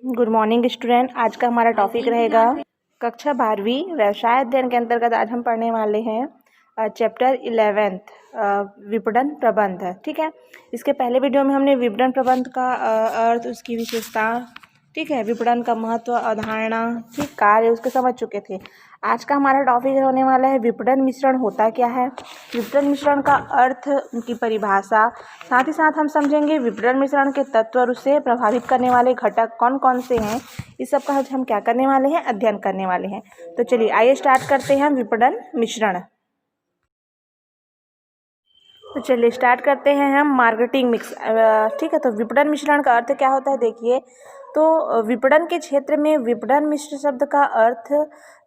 Good morning student. आज का हमारा टॉपिक रहेगा कक्षा 12वीं व्यवसाय अध्ययन के अंतर्गत आज हम पढ़ने वाले हैं चैप्टर 11 विपणन प्रबंध। ठीक है, इसके पहले वीडियो में हमने विपणन प्रबंध का अर्थ, उसकी विशेषता, ठीक है, विपणन का महत्व, अवधारणा, ठीक, कार्य उसके समझ चुके थे। आज का हमारा टॉपिक होने वाला है विपणन मिश्रण होता क्या है, विपणन मिश्रण का अर्थ, उनकी परिभाषा, साथ ही साथ हम समझेंगे विपणन मिश्रण के तत्व और उसे प्रभावित करने वाले घटक कौन कौन से हैं। इस सब का आज हम क्या करने वाले हैं, अध्ययन करने वाले हैं। तो चलिए आइए स्टार्ट करते हैं विपणन मिश्रण। तो चलिए स्टार्ट करते हैं हम मार्केटिंग मिक्स। ठीक है, तो विपणन मिश्रण का अर्थ क्या होता है, देखिए। तो विपणन के क्षेत्र में विपणन मिश्र शब्द का अर्थ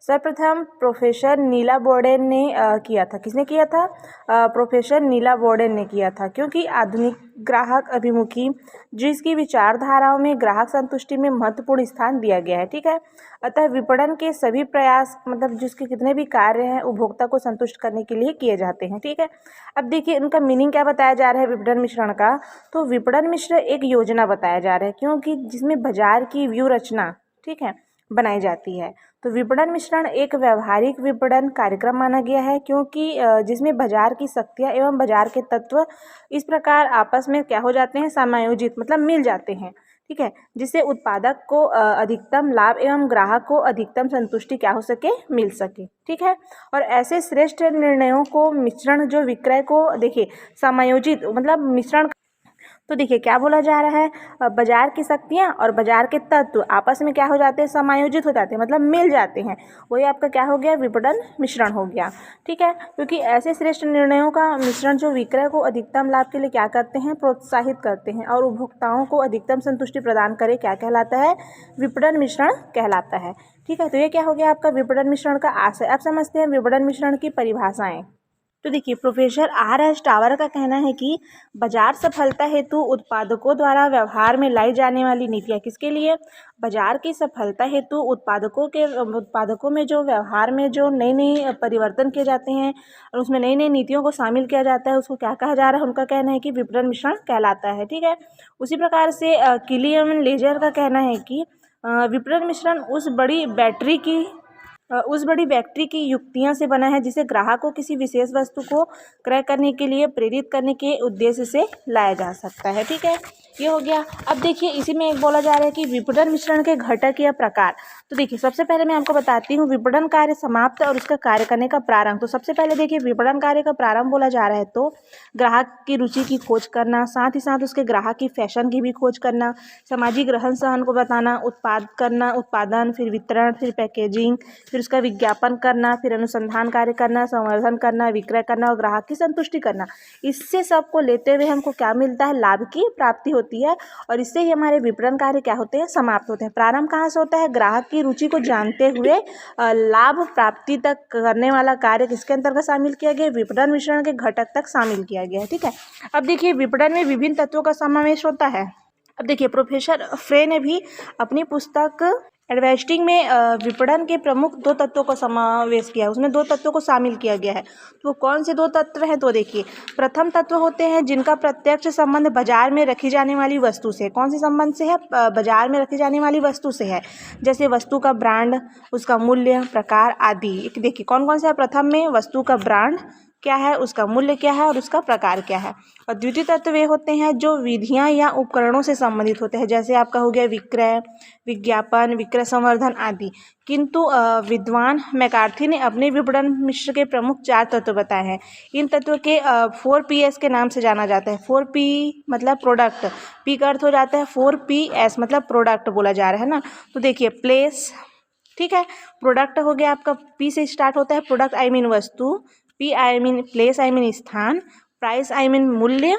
सर्वप्रथम प्रोफेसर नीला बोर्डेन ने किया था। किसने किया था? प्रोफेसर नीला बोर्डेन ने किया था, क्योंकि आधुनिक ग्राहक अभिमुखी जो इसकी विचारधाराओं में ग्राहक संतुष्टि में महत्वपूर्ण स्थान दिया गया है। ठीक है, अतः विपणन के सभी प्रयास, मतलब जिसके कितने भी कार्य हैं, उपभोक्ता को संतुष्ट करने के लिए किए जाते हैं। ठीक है, अब देखिए उनका मीनिंग क्या बताया जा रहा है विपणन मिश्रण का। तो विपणन मिश्र एक योजना बताया जा रहा है, क्योंकि जिसमें बाजार की व्यू रचना, ठीक है, बनाई जाती है। तो विपणन मिश्रण एक व्यवहारिक विपणन कार्यक्रम माना गया है, क्योंकि जिसमें बाजार की शक्तियाँ एवं बाजार के तत्व इस प्रकार आपस में क्या हो जाते हैं, समायोजित, मतलब मिल जाते हैं। ठीक है, जिससे उत्पादक को अधिकतम लाभ एवं ग्राहक को अधिकतम संतुष्टि क्या हो सके, मिल सके। ठीक है, और ऐसे श्रेष्ठ निर्णयों को मिश्रण जो विक्रय को, देखिए, समायोजित, मतलब मिश्रण। तो देखिए क्या बोला जा रहा है, बाजार की शक्तियाँ और बाजार के तत्व आपस में क्या हो जाते हैं, समायोजित हो जाते हैं, मतलब मिल जाते हैं। वही आपका क्या हो गया, विपणन मिश्रण हो गया। ठीक है, क्योंकि ऐसे श्रेष्ठ निर्णयों का मिश्रण जो विक्रय को अधिकतम लाभ के लिए क्या करते हैं, प्रोत्साहित करते हैं और उपभोक्ताओं को अधिकतम संतुष्टि प्रदान करे, क्या कहलाता है, विपणन मिश्रण कहलाता है। ठीक है, तो ये क्या हो गया आपका विपणन मिश्रण का आशय। अब समझते हैं विपणन मिश्रण की परिभाषाएं। तो देखिए प्रोफेसर R.S. टावर का कहना है कि बाजार सफलता हेतु उत्पादकों द्वारा व्यवहार में लाई जाने वाली नीतियाँ, किसके लिए, बाजार की सफलता हेतु उत्पादकों में जो व्यवहार में जो नई नई परिवर्तन किए जाते हैं और उसमें नई नई नीतियों को शामिल किया जाता है, उसको क्या कहा जा रहा है, उनका कहना है कि विपणन मिश्रण कहलाता है। ठीक है, उसी प्रकार से किलियन लेजर का कहना है कि विपणन मिश्रण उस बड़ी बैटरी की युक्तियां से बना है जिसे ग्राहक को किसी विशेष वस्तु को क्रय करने के लिए प्रेरित करने के उद्देश्य से लाया जा सकता है। ठीक है, ये हो गया। अब देखिए इसी में एक बोला जा रहा है कि विपणन मिश्रण के घटक या प्रकार। तो देखिए सबसे पहले मैं आपको बताती हूँ विपणन कार्य समाप्त और उसका कार्य करने का प्रारंभ। तो सबसे पहले देखिए विपणन कार्य का प्रारंभ बोला जा रहा है तो ग्राहक की रुचि की खोज करना, साथ ही साथ उसके ग्राहक की फैशन की भी खोज करना, सामाजिक रहन सहन को बताना, उत्पादन, फिर वितरण, फिर पैकेजिंग, फिर उसका विज्ञापन करना, फिर अनुसंधान कार्य करना, संवर्धन करना, विक्रय करना और ग्राहक की संतुष्टि करना। इससे सबको लेते हुए हमको क्या मिलता है, लाभ की प्राप्ति होती है और इससे ही हमारे विपणन कार्य क्या होते हैं, समाप्त होते हैं। प्रारंभ कहाँ से होता है, ग्राहक की रुचि को जानते हुए लाभ प्राप्ति तक करने वाला कार्य किसके अंतर्गत शामिल किया गया, विपणन मिश्रण के घटक तक शामिल किया गया है। ठीक है, अब देखिए विपणन में विभिन्न तत्वों का समावेश होता है। अब देखिए प्रोफेसर फ्रे ने भी अपनी पुस्तक एडवेस्टिंग में विपणन के प्रमुख 2 तत्वों का समावेश किया है, उसमें 2 तत्वों को शामिल किया गया है। तो कौन से 2 तत्व हैं, तो देखिए प्रथम तत्व होते हैं जिनका प्रत्यक्ष संबंध बाजार में रखी जाने वाली वस्तु से। कौन से संबंध से है, बाजार में रखी जाने वाली वस्तु से है, जैसे वस्तु का ब्रांड, उसका मूल्य, प्रकार आदि। देखिए कौन कौन से है, प्रथम में वस्तु का ब्रांड क्या है, उसका मूल्य क्या है और उसका प्रकार क्या है। और द्वितीय तत्व वे होते हैं जो विधियां या उपकरणों से संबंधित होते हैं, जैसे आपका हो गया विक्रय, विज्ञापन, विक्रय संवर्धन आदि। किंतु विद्वान मैकार्थी ने अपने विपणन मिश्र के प्रमुख 4 तत्व बताए हैं। इन तत्वों के 4Ps के नाम से जाना जाता है। 4P मतलब प्रोडक्ट, P का अर्थ हो जाता है 4PS मतलब प्रोडक्ट बोला जा रहा है ना। तो देखिए प्लेस, ठीक है, प्रोडक्ट हो गया आपका, P से स्टार्ट होता है, प्रोडक्ट आई मीन वस्तु, P I mean place I mean स्थान, प्राइस आई मीन मूल्य,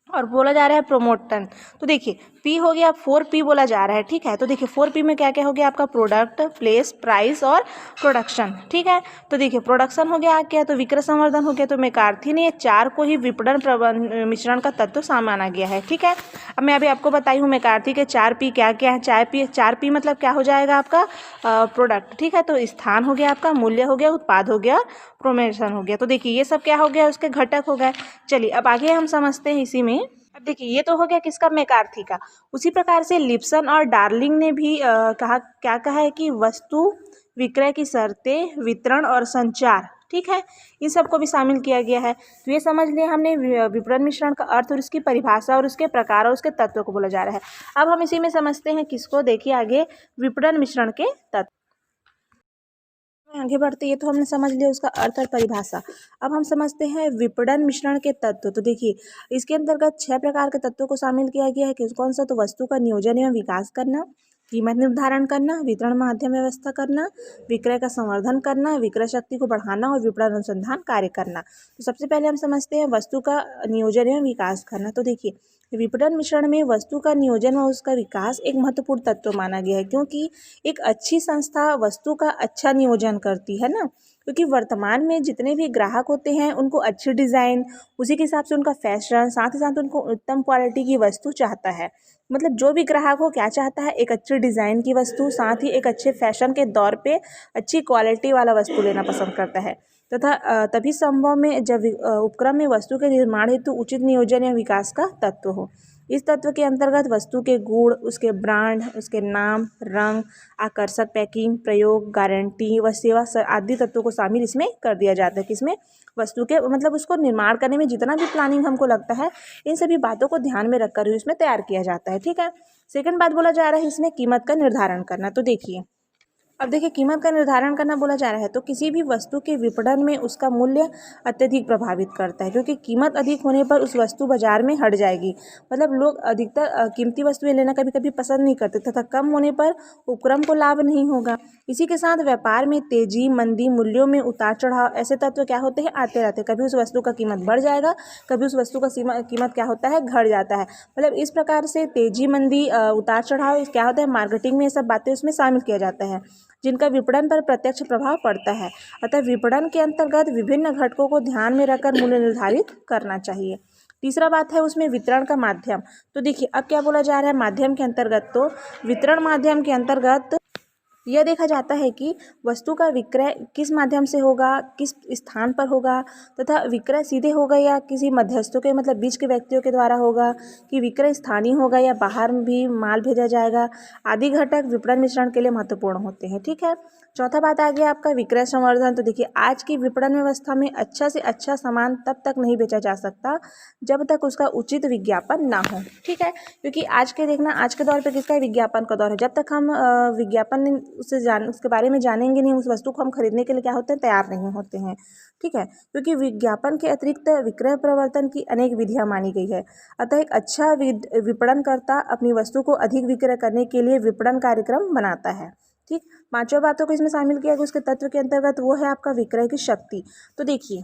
और बोला जा रहा है प्रमोटन। तो देखिए P हो गया, 4P बोला जा रहा है। ठीक है, तो देखिए 4P में क्या क्या हो गया आपका, प्रोडक्ट, प्लेस, प्राइस और प्रोडक्शन। ठीक है, तो देखिए प्रोडक्शन हो गया क्या, तो विक्रय संवर्धन हो गया। तो मैकार्थी ने ये 4 को ही विपणन प्रबंध मिश्रण का तत्व माना गया है। ठीक है, अब मैं अभी आपको बताई हूँ मैकार्थी के 4P क्या क्या है। 4P मतलब क्या हो जाएगा आपका, प्रोडक्ट। ठीक है, तो स्थान हो गया आपका, मूल्य हो गया, उत्पाद हो गया, प्रमोशन हो गया। तो देखिए ये सब क्या हो गया, उसके घटक हो गए। चलिए अब आगे हम समझते हैं इसी में अब देखिए ये तो हो गया किसका, मैकार्थी का। उसी प्रकार से लिप्सन और डार्लिंग ने भी कहा है कि वस्तु विक्रय की शर्तें, वितरण और संचार, ठीक है, इन सबको भी शामिल किया गया है। तो ये समझ लिया हमने विपणन मिश्रण का अर्थ और उसकी परिभाषा और उसके प्रकार और उसके तत्वों को बोला जा रहा है। अब हम इसी में समझते हैं किसको, देखिए आगे विपणन मिश्रण के तत्व। आगे बढ़ते, ये तो हमने समझ लिया उसका अर्थ और परिभाषा। अब हम समझते हैं विपणन मिश्रण के तत्व। तो देखिए इसके अंतर्गत 6 प्रकार के तत्वों को शामिल किया गया है। कौन सा, तो वस्तु का नियोजन एवं विकास करना, कीमत निर्धारण करना, वितरण माध्यम व्यवस्था करना, विक्रय का संवर्धन करना, विक्रय शक्ति को बढ़ाना और विपणन अनुसंधान कार्य करना। तो सबसे पहले हम समझते हैं वस्तु का नियोजन एवं विकास करना। तो देखिए विपणन मिश्रण में वस्तु का नियोजन और उसका विकास एक महत्वपूर्ण तत्व माना गया है, क्योंकि एक अच्छी संस्था वस्तु का अच्छा नियोजन करती है ना। क्योंकि वर्तमान में जितने भी ग्राहक होते हैं उनको अच्छी डिज़ाइन, उसी के हिसाब से उनका फैशन, साथ ही साथ उनको उत्तम क्वालिटी की वस्तु चाहता है। मतलब जो भी ग्राहक हो क्या चाहता है, एक अच्छी डिज़ाइन की वस्तु, साथ ही एक अच्छे फैशन के दौर पे अच्छी क्वालिटी वाला वस्तु लेना पसंद करता है। तथा तभी संभव में जब उपक्रम में वस्तु के निर्माण हेतु उचित नियोजन या विकास का तत्व हो। इस तत्व के अंतर्गत वस्तु के गुण, उसके ब्रांड, उसके नाम, रंग, आकर्षक पैकिंग, प्रयोग, गारंटी व सेवा आदि तत्वों को शामिल इसमें कर दिया जाता है। किसमें, वस्तु के मतलब उसको निर्माण करने में जितना भी प्लानिंग हमको लगता है, इन सभी बातों को ध्यान में रखकर ही इसमें तैयार किया जाता है। ठीक है। सेकंड बात बोला जा रहा है इसमें कीमत का निर्धारण करना। तो देखिए अब देखिए कीमत का निर्धारण करना बोला जा रहा है, तो किसी भी वस्तु के विपणन में उसका मूल्य अत्यधिक प्रभावित करता है, क्योंकि कीमत अधिक होने पर उस वस्तु बाजार में हट जाएगी। मतलब लोग अधिकतर कीमती वस्तुएं लेना कभी कभी पसंद नहीं करते, तथा कम होने पर उपक्रम को लाभ नहीं होगा। इसी के साथ व्यापार में तेजी, मंदी, मूल्यों में उतार चढ़ाव, ऐसे तत्व क्या होते हैं, आते रहते हैं। कभी उस वस्तु का कीमत बढ़ जाएगा, कभी उस वस्तु का कीमत क्या होता है, घट जाता है। मतलब इस प्रकार से तेजी, मंदी, उतार चढ़ाव क्या होता है, मार्केटिंग में ये सब बातें उसमें शामिल किया जाता है, जिनका विपणन पर प्रत्यक्ष प्रभाव पड़ता है। अतः विपणन के अंतर्गत विभिन्न घटकों को ध्यान में रखकर मूल्य निर्धारित करना चाहिए। तीसरा बात है उसमें वितरण का माध्यम। तो देखिए अब क्या बोला जा रहा है माध्यम के अंतर्गत, तो वितरण माध्यम के अंतर्गत यह देखा जाता है कि वस्तु का विक्रय किस माध्यम से होगा, किस स्थान पर होगा, तथा विक्रय सीधे होगा या किसी मध्यस्थों के मतलब बीच के व्यक्तियों के द्वारा होगा, कि विक्रय स्थानीय होगा या बाहर भी माल भेजा जाएगा, आदि घटक विपणन मिश्रण के लिए महत्वपूर्ण होते हैं। ठीक है। चौथा बात आ गया आपका विक्रय संवर्धन। तो देखिए आज की विपणन व्यवस्था में अच्छा से अच्छा सामान तब तक नहीं बेचा जा सकता जब तक उसका उचित विज्ञापन ना हो। ठीक है। क्योंकि आज के दौर पे किसका विज्ञापन का दौर है। जब तक हम विज्ञापन उसके बारे में जानेंगे नहीं, उस वस्तु को हम खरीदने के लिए क्या होते हैं, तैयार नहीं होते हैं। ठीक है। क्योंकि विज्ञापन के अतिरिक्त विक्रय प्रवर्तन की अनेक विधियां मानी गई है। अतः एक अच्छा विपणनकर्ता अपनी वस्तु को अधिक विक्रय करने के लिए विपणन कार्यक्रम बनाता है। ठीक। पांचों बातों को इसमें शामिल किया गया। उसके तत्व के अंतर्गत वो है आपका विक्रय की शक्ति। तो देखिए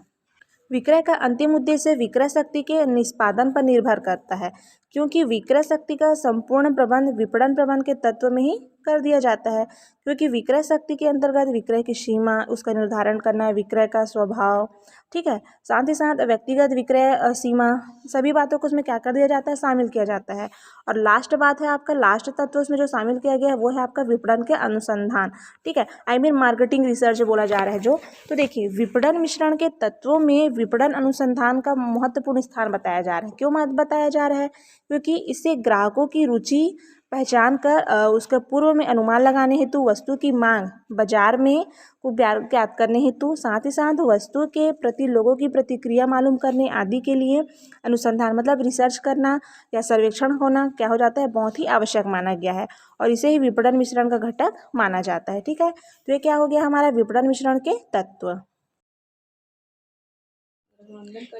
विक्रय का अंतिम उद्देश्य विक्रय शक्ति के निष्पादन पर निर्भर करता है, क्योंकि विक्रय शक्ति का संपूर्ण प्रबंध विपणन प्रबंध के तत्व में ही कर दिया जाता है। क्योंकि विक्रय शक्ति के अंतर्गत विक्रय की सीमा, उसका निर्धारण करना, विक्रय का स्वभाव, ठीक है, साथ ही साथ व्यक्तिगत विक्रय सीमा, सभी बातों को उसमें क्या कर दिया जाता है, शामिल किया जाता है। और लास्ट बात है आपका, लास्ट तत्व उसमें जो शामिल किया गया है वो है आपका विपणन के अनुसंधान। ठीक है, आई मीन मार्केटिंग रिसर्च बोला जा रहा है जो। तो देखिए विपणन मिश्रण के तत्वों में विपणन अनुसंधान का महत्वपूर्ण स्थान बताया जा रहा है। क्यों बताया जा रहा है, क्योंकि इससे ग्राहकों की रुचि पहचान कर उसके पूर्व में अनुमान लगाने हेतु, वस्तु की मांग बाजार में को ज्ञात करने हेतु, साथ ही साथ वस्तु के प्रति लोगों की प्रतिक्रिया मालूम करने आदि के लिए अनुसंधान मतलब रिसर्च करना या सर्वेक्षण होना क्या हो जाता है, बहुत ही आवश्यक माना गया है। और इसे ही विपणन मिश्रण का घटक माना जाता है। ठीक है। तो ये क्या हो गया हमारा विपणन मिश्रण के तत्व।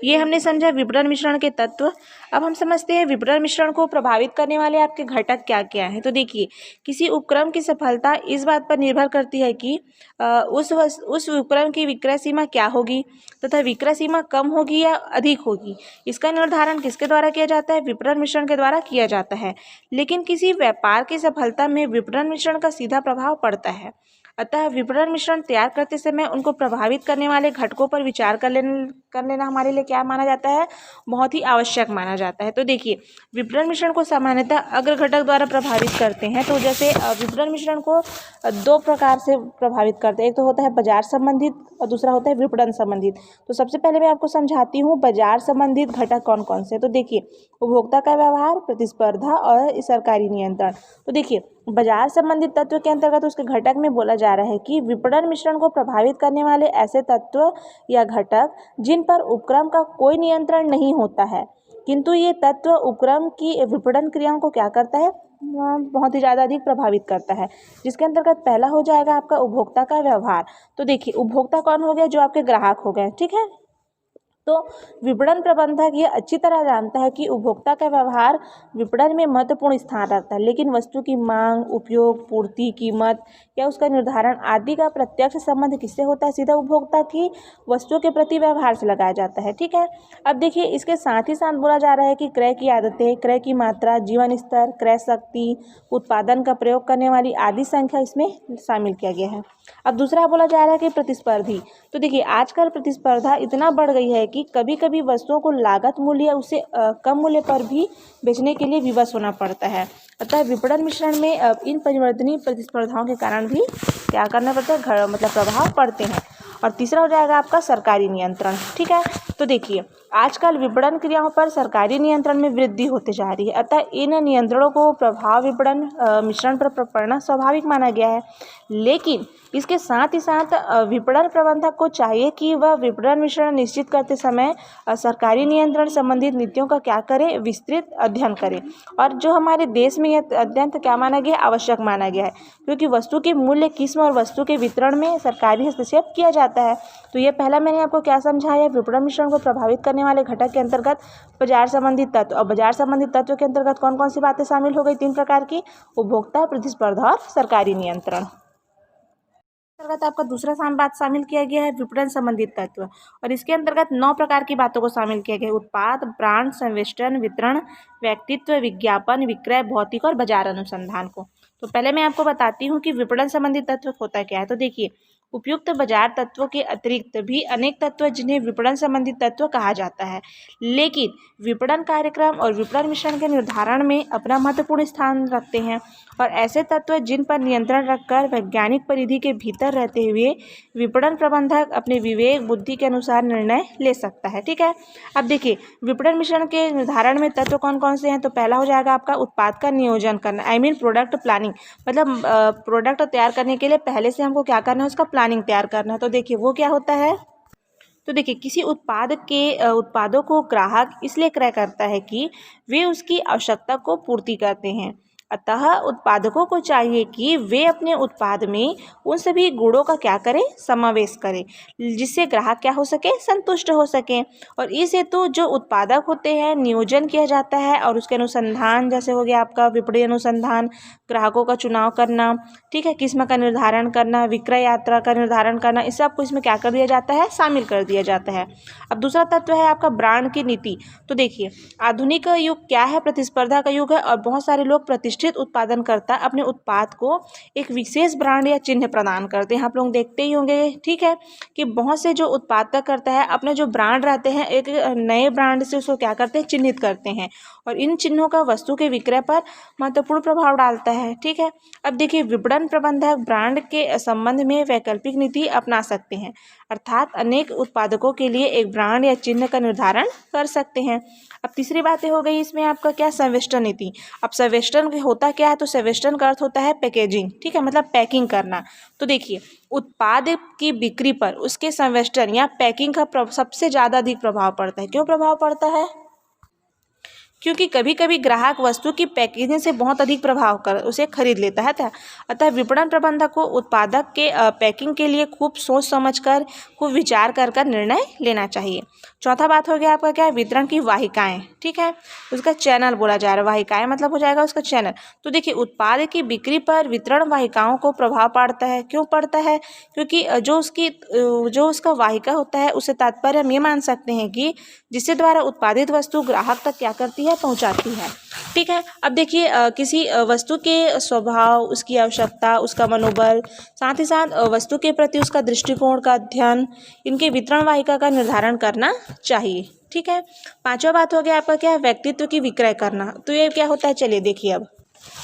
ये हमने समझा विपणन मिश्रण के तत्व। अब हम समझते हैं विपणन मिश्रण को प्रभावित करने वाले आपके घटक क्या क्या हैं। तो देखिए किसी उपक्रम की सफलता इस बात पर निर्भर करती है कि उस उपक्रम की विक्रय सीमा क्या होगी, तथा विक्रय सीमा कम होगी या अधिक होगी। इसका निर्धारण किसके द्वारा किया जाता है, विपणन मिश्रण के द्वारा किया जाता है। लेकिन किसी व्यापार की सफलता में विपणन मिश्रण का सीधा प्रभाव पड़ता है। अतः विपणन मिश्रण तैयार करते समय उनको प्रभावित करने वाले घटकों पर विचार कर लेना लेना हमारे लिए क्या माना जाता है, बहुत ही आवश्यक माना जाता है। तो देखिए विपणन मिश्रण को सामान्यतः अग्र घटक द्वारा प्रभावित करते हैं। तो जैसे विपणन मिश्रण को दो प्रकार से प्रभावित करते हैं, एक तो होता है बाजार संबंधित और दूसरा होता है विपणन संबंधित। तो सबसे पहले मैं आपको समझाती हूँ बाजार संबंधित घटक कौन कौन से। तो देखिए उपभोक्ता का व्यवहार, प्रतिस्पर्धा और सरकारी नियंत्रण। तो देखिए बाजार संबंधित तत्व के अंतर्गत उसके घटक में बोला जा रहा है कि विपणन मिश्रण को प्रभावित करने वाले ऐसे तत्व या घटक जिन पर उपक्रम का कोई नियंत्रण नहीं होता है, किंतु ये तत्व उपक्रम की विपणन क्रियाओं को क्या करता है, बहुत ही ज़्यादा अधिक प्रभावित करता है। जिसके अंतर्गत पहला हो जाएगा आपका उपभोक्ता का व्यवहार। तो देखिए उपभोक्ता कौन हो गया, जो आपके ग्राहक हो गए, ठीक है। तो विपणन प्रबंधक ये अच्छी तरह जानता है कि उपभोक्ता का व्यवहार विपणन में महत्वपूर्ण स्थान रखता है, लेकिन वस्तु की मांग, उपयोग, पूर्ति, कीमत या उसका निर्धारण आदि का प्रत्यक्ष संबंध किससे होता है, सीधा उपभोक्ता की वस्तुओं के प्रति व्यवहार से लगाया जाता है, ठीक है। अब देखिए इसके साथ ही साथ बोला जा रहा है कि क्रय की आदतें, क्रय की मात्रा, जीवन स्तर, क्रय शक्ति, उत्पादन का प्रयोग करने वाली आदि संख्या इसमें शामिल किया गया है। अब दूसरा बोला जा रहा है कि प्रतिस्पर्धी। तो देखिए आजकल प्रतिस्पर्धा इतना बढ़ गई है कि कभी कभी वस्तुओं को लागत मूल्य या उससे कम मूल्य पर भी बेचने के लिए विवश होना पड़ता है। अतः विपणन मिश्रण में इन परिवर्तनीय प्रतिस्पर्धाओं के कारण भी क्या करना पड़ता है, मतलब प्रभाव पड़ते हैं। और तीसरा हो जाएगा आपका सरकारी नियंत्रण, ठीक है। तो देखिए आजकल विपणन क्रियाओं पर सरकारी नियंत्रण में वृद्धि होती जा रही है, अतः इन नियंत्रणों को प्रभाव विपणन मिश्रण पर पड़ना स्वाभाविक माना गया है। लेकिन इसके साथ ही साथ विपणन प्रबंधक को चाहिए कि वह विपणन मिश्रण निश्चित करते समय सरकारी नियंत्रण संबंधित नीतियों का क्या करे, विस्तृत अध्ययन करे। और जो हमारे देश में यह अत्यंत क्या माना गया है, आवश्यक माना गया है, क्योंकि वस्तु के मूल्य, किस्म और वस्तु के वितरण में सरकारी हस्तक्षेप किया जाता है। तो ये पहला मैंने आपको क्या समझाया, विपणन मिश्रण को प्रभावित करने वाले घटक के अंतर्गत बाजार संबंधित तत्व, और बाजार संबंधित तत्व के अंतर्गत कौन कौन सी बातें शामिल हो गई, 3 प्रकार की, उपभोक्ता, प्रतिस्पर्धा और सरकारी नियंत्रण। अंतर्गत आपका दूसरा बात शामिल किया गया है विपणन संबंधित तत्व, और इसके अंतर्गत 9 प्रकार की बातों को शामिल किया गया है, उत्पाद, ब्रांड, संवेष्टन, वितरण, व्यक्तित्व, विज्ञापन, विक्रय, भौतिक और बाजार अनुसंधान को। तो पहले मैं आपको बताती हूँ कि विपणन संबंधित तत्व होता क्या है। तो देखिए उपयुक्त बाजार तत्वों के अतिरिक्त भी अनेक तत्व जिन्हें विपणन संबंधित तत्व कहा जाता है, लेकिन विपणन कार्यक्रम और विपणन मिश्रण के निर्धारण में अपना महत्वपूर्ण स्थान रखते हैं। और ऐसे तत्व जिन पर नियंत्रण रखकर वैज्ञानिक परिधि के भीतर रहते हुए विपणन प्रबंधक अपने विवेक बुद्धि के अनुसार निर्णय ले सकता है, ठीक है। अब देखिए विपणन मिश्रण के निर्धारण में तत्व कौन कौन से हैं। तो पहला हो जाएगा आपका उत्पाद का नियोजन करना, प्रोडक्ट प्लानिंग, मतलब प्रोडक्ट तैयार करने के लिए पहले से हमको क्या करना है, उसका प्लानिंग तैयार करना है। तो देखिए वो क्या होता है। तो देखिए किसी उत्पादों को ग्राहक इसलिए क्रय करता है कि वे उसकी आवश्यकता को पूर्ति करते हैं। अतः उत्पादकों को चाहिए कि वे अपने उत्पाद में उन सभी गुणों का क्या करें, समावेश करें, जिससे ग्राहक क्या हो सके, संतुष्ट हो सके। और इस हेतु जो उत्पादक होते हैं नियोजन किया जाता है, और उसके अनुसंधान जैसे हो गया आपका विपणन अनुसंधान, ग्राहकों का चुनाव करना, ठीक है, किस्म का निर्धारण करना, विक्रय यात्रा का निर्धारण करना, इस सबको इसमें क्या कर दिया जाता है, शामिल कर दिया जाता है। अब दूसरा तत्व है आपका ब्रांड की नीति। तो देखिए आधुनिक युग क्या है, प्रतिस्पर्धा का युग है, और बहुत सारे लोग प्रतिष्ठित उत्पादनकर्ता अपने उत्पाद को एक विशेष ब्रांड या चिन्ह प्रदान करते हैं। आप लोग देखते ही होंगे, ठीक है, कि बहुत से जो उत्पादक करता है अपने जो ब्रांड रहते हैं एक नए ब्रांड से उसको क्या करते हैं, चिन्हित करते हैं, और इन चिन्हों का वस्तु के विक्रय पर महत्वपूर्ण प्रभाव डालता है, ठीक है। अब देखिए विपणन प्रबंधक ब्रांड के संबंध में वैकल्पिक नीति अपना सकते हैं, अर्थात अनेक उत्पादकों के लिए एक ब्रांड या चिन्ह का निर्धारण कर सकते हैं। अब तीसरी बातें हो गई इसमें आपका क्या, संवेष्टन नीति। अब संवेष्टन होता क्या है, तो संवेष्टन का अर्थ होता है पैकेजिंग, ठीक है, मतलब पैकिंग करना। तो देखिए उत्पाद की बिक्री पर उसके संवेष्टन या पैकिंग का सबसे ज़्यादा अधिक प्रभाव पड़ता है। क्यों प्रभाव पड़ता है, क्योंकि कभी कभी ग्राहक वस्तु की पैकेजिंग से बहुत अधिक प्रभाव कर उसे खरीद लेता है। अतः विपणन प्रबंधक को उत्पादक के पैकिंग के लिए खूब सोच समझकर, खूब विचार कर निर्णय लेना चाहिए। चौथा बात हो गया आपका क्या, वितरण की वाहिकाएं, ठीक है, उसका चैनल बोला जा रहा है। वाहिकाएं मतलब हो जाएगा उसका चैनल। तो देखिए उत्पाद की बिक्री पर वितरण वाहिकाओं को प्रभाव पड़ता है। क्यों पड़ता है, क्योंकि जो उसका वाहिका होता है उससे तात्पर्य हम ये मान सकते हैं कि जिसके द्वारा उत्पादित वस्तु ग्राहक तक क्या करती है, पहुंचाती है। ठीक है। अब देखिए किसी वस्तु के स्वभाव, उसकी आवश्यकता, उसका मनोबल, साथ ही साथ वस्तु के प्रति उसका दृष्टिकोण का अध्ययन, इनके वितरण वाहिका का निर्धारण करना चाहिए। ठीक है। पांचवा बात हो गया आपका क्या है, व्यक्तित्व की विक्रय करना। तो ये क्या होता है, चलिए देखिए अब।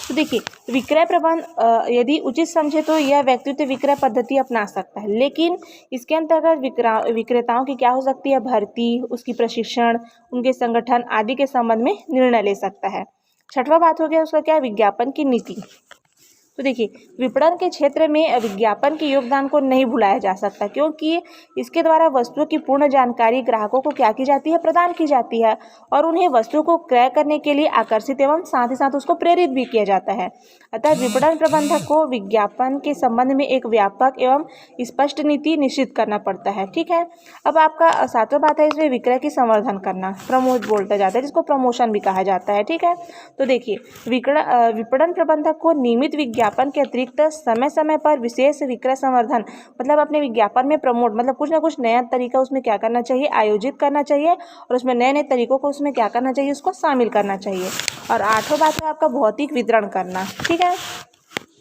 तो देखिए विक्रय प्रबंध यदि उचित समझे तो यह व्यक्तित्व विक्रय पद्धति अपना सकता है, लेकिन इसके अंतर्गत विक्रेताओं की क्या हो सकती है, भर्ती, उसकी प्रशिक्षण, उनके संगठन आदि के संबंध में निर्णय ले सकता है। छठवां बात हो गया उसका क्या है, विज्ञापन की नीति। तो देखिए विपणन के क्षेत्र में विज्ञापन के योगदान को नहीं भुलाया जा सकता, क्योंकि इसके द्वारा वस्तुओं की पूर्ण जानकारी ग्राहकों को क्या की जाती है, प्रदान की जाती है, और उन्हें वस्तु को क्रय करने के लिए आकर्षित एवं साथ ही साथ उसको प्रेरित भी किया जाता है। अतः विपणन प्रबंधक को विज्ञापन के संबंध में एक व्यापक एवं स्पष्ट नीति निश्चित करना पड़ता है। ठीक है। अब आपका सातवां बात है इसमें विक्रय की संवर्धन करना, प्रमोट बोलता जाता है, जिसको प्रमोशन भी कहा जाता है। ठीक है। तो देखिए विपणन प्रबंधक को नियमित विज्ञापन के अतिरिक्त समय समय पर विशेष विक्रय संवर्धन, मतलब अपने विज्ञापन में प्रमोट, मतलब कुछ ना कुछ नया तरीका उसमें क्या करना चाहिए, आयोजित करना चाहिए, और उसमें नए नए तरीकों को उसमें क्या करना चाहिए, उसको शामिल करना चाहिए। और आठवां बात है आपका भौतिक वितरण करना। ठीक है।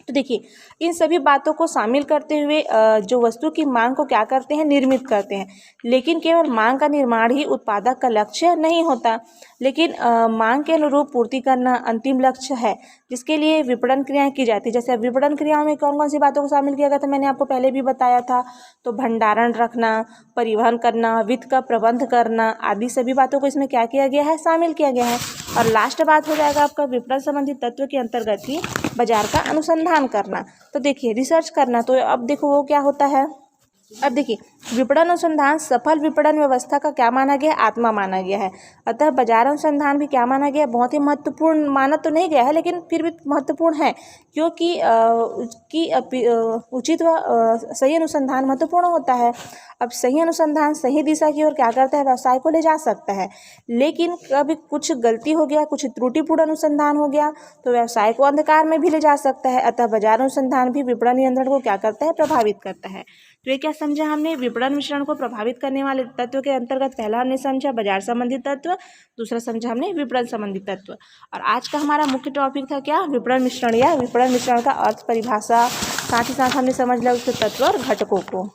तो देखिए इन सभी बातों को शामिल करते हुए जो वस्तु की मांग को क्या करते हैं, निर्मित करते हैं। लेकिन केवल मांग का निर्माण ही उत्पादक का लक्ष्य नहीं होता, लेकिन मांग के अनुरूप पूर्ति करना अंतिम लक्ष्य है, जिसके लिए विपणन क्रियाएं की जाती है। जैसे विपणन क्रियाओं में कौन कौन सी बातों को शामिल किया गया था, मैंने आपको पहले भी बताया था। तो भंडारण रखना, परिवहन करना, वित्त का प्रबंध करना आदि सभी बातों को इसमें क्या किया गया है, शामिल किया गया है। और लास्ट बात हो जाएगा आपका विपणन संबंधी तत्व के अंतर्गत ही बाजार का अनुसंधान करना। तो देखिए रिसर्च करना, तो अब देखो वो क्या होता है। अब देखिए विपणन अनुसंधान सफल विपणन व्यवस्था का क्या माना गया है, आत्मा माना गया है। अतः बाजार अनुसंधान भी क्या माना गया है, बहुत ही महत्वपूर्ण माना तो नहीं गया है, लेकिन फिर भी महत्वपूर्ण है, क्योंकि उचित व सही अनुसंधान महत्वपूर्ण होता है। अब सही अनुसंधान सही दिशा की ओर क्या करता है, व्यवसाय को ले जा सकता है। लेकिन कभी कुछ गलती हो गया, कुछ त्रुटिपूर्ण अनुसंधान हो गया, तो व्यवसाय को अंधकार में भी ले जा सकता है। अतः बाजार अनुसंधान भी विपणन नियंत्रण को क्या करता है, प्रभावित करता है। तो ये क्या समझा हमने, विपणन मिश्रण को प्रभावित करने वाले तत्व के अंतर्गत पहला हमने समझा बाजार संबंधी तत्व, दूसरा समझा हमने विपणन संबंधी तत्व। और आज का हमारा मुख्य टॉपिक था क्या, विपणन मिश्रण या विपणन मिश्रण का अर्थ, परिभाषा, साथ ही साथ हमने समझ लिया उसके तत्व और घटकों को।